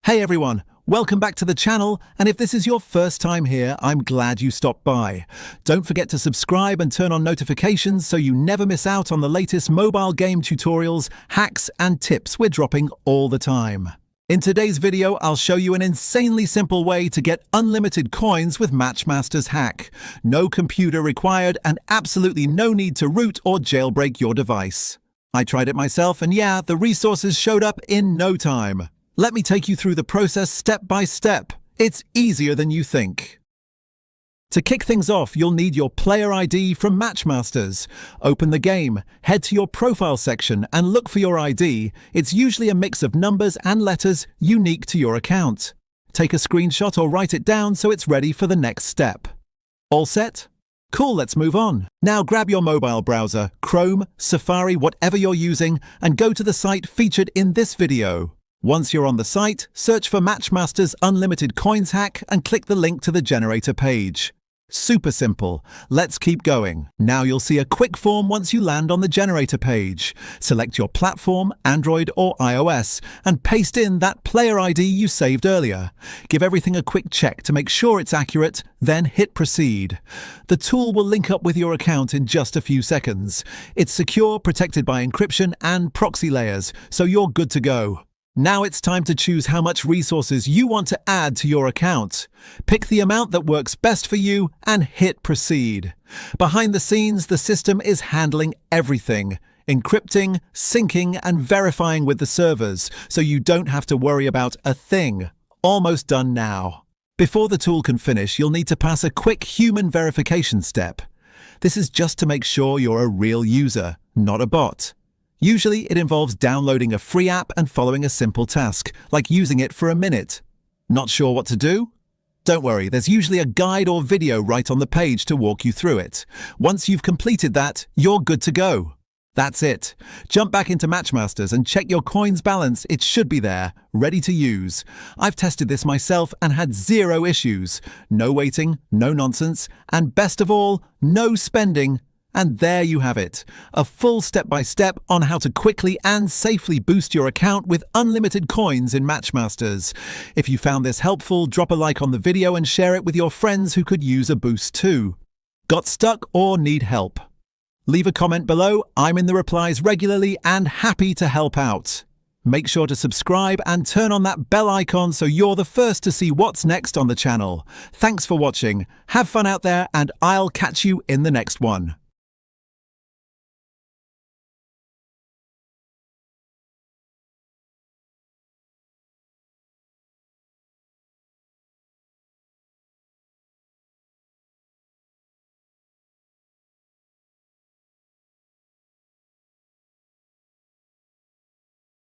Hey everyone, welcome back to the channel, and if this is your first time here, I'm glad you stopped by. Don't forget to subscribe and turn on notifications so you never miss out on the latest mobile game tutorials, hacks, and tips we're dropping all the time. In today's video, I'll show you an insanely simple way to get unlimited coins with Match Masters hack. No computer required and absolutely no need to root or jailbreak your device. I tried it myself and yeah, the resources showed up in no time. Let me take you through the process step by step. It's easier than you think. To kick things off, you'll need your player ID from Match Masters. Open the game, head to your profile section and look for your ID. It's usually a mix of numbers and letters unique to your account. Take a screenshot or write it down so it's ready for the next step. All set? Cool, let's move on. Now grab your mobile browser, Chrome, Safari, whatever you're using, and go to the site featured in this video. Once you're on the site, search for Match Masters Unlimited Coins Hack and click the link to the generator page. Super simple. Let's keep going. Now you'll see a quick form once you land on the generator page. Select your platform, Android or iOS, and paste in that player ID you saved earlier. Give everything a quick check to make sure it's accurate, then hit proceed. The tool will link up with your account in just a few seconds. It's secure, protected by encryption and proxy layers, so you're good to go. Now it's time to choose how much resources you want to add to your account. Pick the amount that works best for you and hit proceed. Behind the scenes, the system is handling everything, encrypting, syncing, and verifying with the servers, so you don't have to worry about a thing. Almost done now. Before the tool can finish, you'll need to pass a quick human verification step. This is just to make sure you're a real user, not a bot. Usually, it involves downloading a free app and following a simple task, like using it for a minute. Not sure what to do? Don't worry, there's usually a guide or video right on the page to walk you through it. Once you've completed that, you're good to go. That's it. Jump back into Match Masters and check your coins balance. It should be there, ready to use. I've tested this myself and had zero issues. No waiting, no nonsense, and best of all, no spending. And there you have it, a full step-by-step on how to quickly and safely boost your account with unlimited coins in Match Masters. If you found this helpful, drop a like on the video and share it with your friends who could use a boost too. Got stuck or need help? Leave a comment below. I'm in the replies regularly and happy to help out. Make sure to subscribe and turn on that bell icon so you're the first to see what's next on the channel. Thanks for watching. Have fun out there and I'll catch you in the next one.